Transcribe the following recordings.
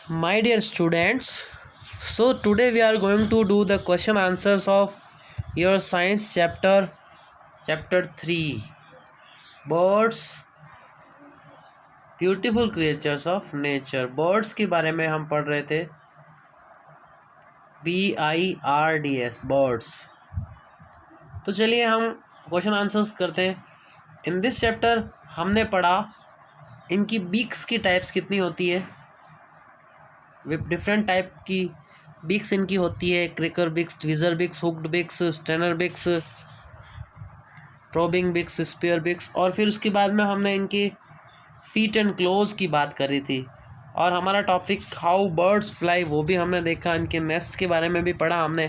My dear students, so today we are going to do the question answers of your science chapter 3, birds, beautiful creatures of nature. birds के बारे में हम पढ़ रहे थे, BIRDS, birds. तो चलिए हम क्वेश्चन आंसर्स करते हैं. इन दिस चैप्टर हमने पढ़ा इनकी बीक्स की टाइप्स कितनी होती है. डिफरेंट टाइप की बीक्स इनकी होती है. Cracker beaks, tweezer beaks, hooked beaks, strainer beaks, probing beaks, spear beaks. और फिर उसके बाद में हमने इनके फीट एंड क्लोज की बात करी थी. और हमारा टॉपिक हाउ बर्ड्स फ्लाई वो भी हमने देखा. इनके नेस्ट के बारे में भी पढ़ा हमने.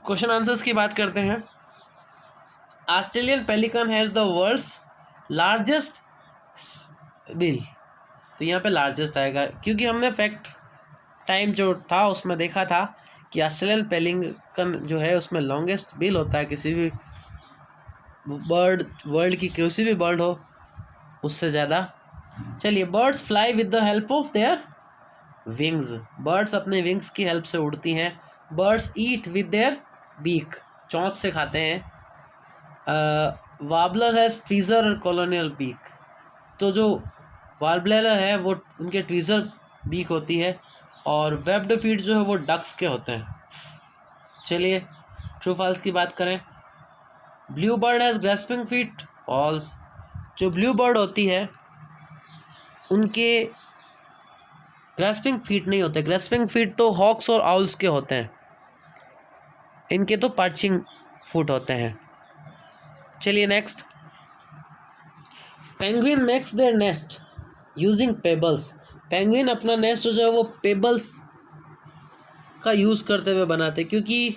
क्वेश्चन आंसर्स की बात करते हैं. Australian pelican has the world's largest bill. तो यहाँ पे लार्जेस्ट आएगा क्योंकि हमने फैक्ट टाइम जो था उसमें देखा था कि ऑस्ट्रेलियन पेलिकन जो है उसमें लॉन्गेस्ट बिल होता है. किसी भी बर्ड, वर्ल्ड की किसी भी बर्ड हो उससे ज़्यादा. चलिए, birds fly with the help of their wings. Birds अपने विंग्स की हेल्प से उड़ती हैं. Birds eat with their beak. चोंच से खाते हैं. वार्बलर हैज़ ट्वीज़र और कॉलोनियल बीक. तो जो वार्बलर है वो उनके ट्वीज़र बीक होती है. और वेब्ड फीट जो है वो डक्स के होते हैं. चलिए, ट्रू फॉल्स की बात करें. Blue bird has grasping feet. False. जो ब्लू बर्ड होती है उनके ग्रेस्पिंग फीट नहीं होते. ग्रेस्पिंग फीट तो हॉक्स और आउल्स के होते हैं. इनके तो पर्चिंग फुट होते हैं. चलिए next. Penguin makes their nest using pebbles. Penguin अपना नेस्ट जो है वो पेबल्स का यूज़ करते हुए बनाते, क्योंकि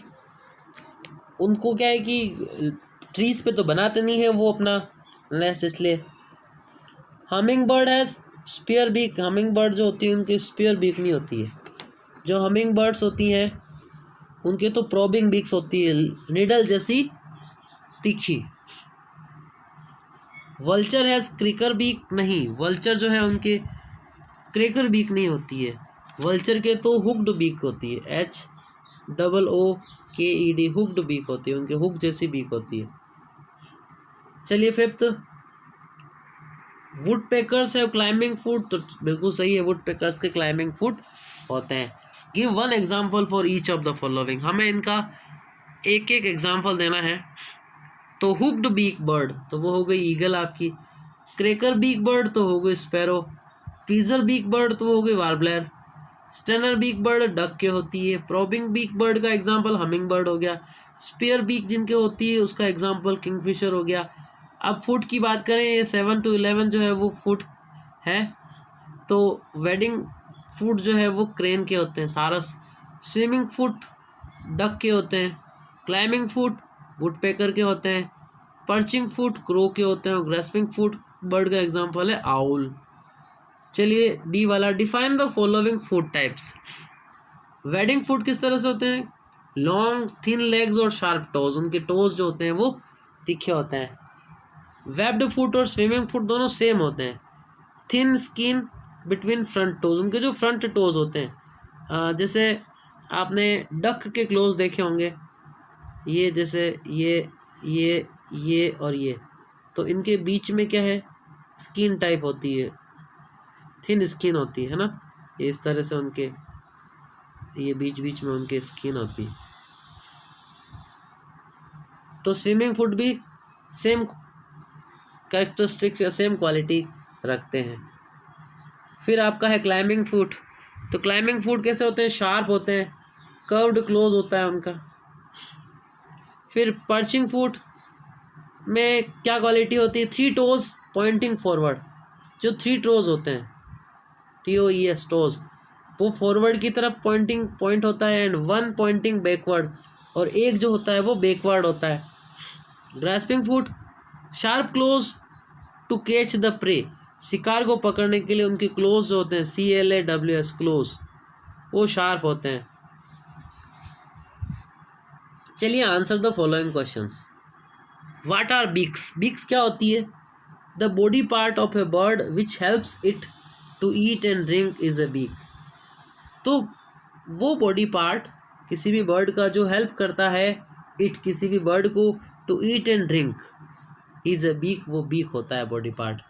उनको क्या है कि ट्रीज़ पे तो बनाते नहीं है वो अपना नेस्ट, इसलिए. Humming bird has spear beak. Humming bird जो होती है उनकी स्पेयर बीक नहीं होती है. जो हमिंग बर्ड्स होती हैं उनके तो प्रोबिंग बीक्स होती है, निडल जैसी तीखी. Vulture has cracker beak. नहीं, वल्चर जो है उनके क्रेकर बीक नहीं होती है. वल्चर के तो हुक्ड बीक होती है. HOOKED, हुक्ड बीक होती है. उनके हुक जैसी बीक होती है. चलिए फिफ्थ. वुड पेकर्स है क्लाइंबिंग फुट. तो बिल्कुल सही है, वुड पेकर्स के क्लाइंबिंग फुट होते हैं. Give one example for each of the following. हमें इनका एक एक एग्जाम्पल देना है. तो हुक्ड बीक बर्ड तो वो हो गई ईगल आपकी. क्रेकर बीक बर्ड तो हो गई स्पैरो. ट्वीज़र बीक बर्ड तो वो हो गई warbler. Strainer beak bird duck के होती है. प्रोबिंग बीक बर्ड का एग्जाम्पल हमिंग बर्ड हो गया. स्पेयर बीक जिनके होती है उसका एग्जाम्पल किंगफिशर हो गया. अब फुट की बात करें, ये 7 to 11 जो है वो फुट है. तो वेडिंग फुट जो है वो क्रेन के होते हैं, सारस. स्विमिंग फुट डक के होते हैं. क्लाइंबिंग फुट वुड पेकर के होते हैं. पर्चिंग फुट क्रो के होते हैं. और ग्रेस्पिंग फुट बर्ड का एग्जाम्पल है आउल. चलिए डी वाला. Define the following food types. Wedding foot किस तरह से होते हैं? लॉन्ग थिन लेग्स और शार्प टोज. उनके टोज जो होते हैं वो तीखे होते हैं. वेब्ड फुट और स्विमिंग फुट दोनों सेम होते हैं. Thin skin between front toes. उनके जो फ्रंट टोज होते हैं, जैसे आपने डक के क्लोज देखे होंगे, ये जैसे ये और ये, तो इनके बीच में क्या है, स्किन टाइप होती है, थिन स्किन होती है ना. ये इस तरह से उनके ये बीच बीच में उनके स्किन होती है. तो स्विमिंग फुट भी सेम कैरेक्टरिस्टिक्स या सेम क्वालिटी रखते हैं. फिर आपका है क्लाइंबिंग फुट. तो क्लाइंबिंग फुट कैसे होते हैं? शार्प होते हैं, कर्व्ड क्लोज होता है उनका. फिर पर्चिंग फुट में क्या क्वालिटी होती है? 3 टोज पॉइंटिंग फॉरवर्ड. जो 3 टोज होते हैं, TOES टोज, वो फॉरवर्ड की तरफ पॉइंट होता है. एंड 1 पॉइंटिंग बैकवर्ड, और एक जो होता है वो बैकवर्ड होता है. Grasping foot sharp claws to catch the prey. शिकार को पकड़ने के लिए उनके क्लोज जो होते हैं, CLAWS क्लोज, वो शार्प होते हैं. चलिए answer the following questions. What are beaks? Beaks क्या होती है? The body part of a bird which helps it to eat and drink is a beak. तो वो बॉडी पार्ट किसी भी बर्ड का जो हेल्प करता है इट किसी भी बर्ड को to eat and drink is a beak, वो बीक होता है body part.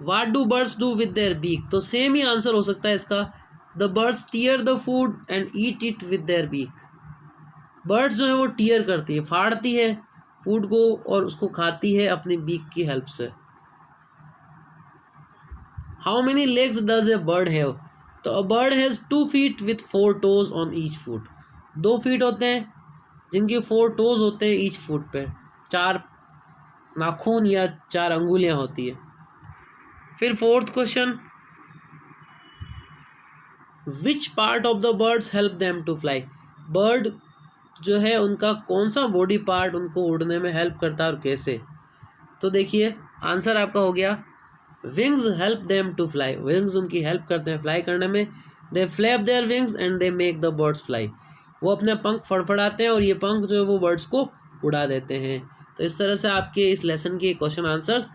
What do birds do with their beak, तो सेम ही आंसर हो सकता है इसका। The birds tear the food and eat it with their beak. Birds जो है वो टीयर करती है, फाड़ती है फूड को और उसको खाती है अपनी बीक की हेल्प से। How many legs does a bird have, तो a bird has 2 feet with 4 toes on each foot. 2 feet होते हैं जिनके 4 toes होते हैं ईच फुट पे, 4 नाखून या 4 अंगुलियां होती है। फिर fourth question, which part of the birds help them to fly, bird जो है उनका कौन सा बॉडी पार्ट उनको उड़ने में हेल्प करता है और कैसे। तो देखिए आंसर आपका हो गया wings help them to fly, wings उनकी हेल्प करते हैं फ्लाई करने में। They flap their wings and they make the birds fly, वो अपने पंख फड़फड़ाते हैं और ये पंख जो है वो बर्ड्स को उड़ा देते हैं। तो इस तरह से आपके इस लेसन के क्वेश्चन आंसर्स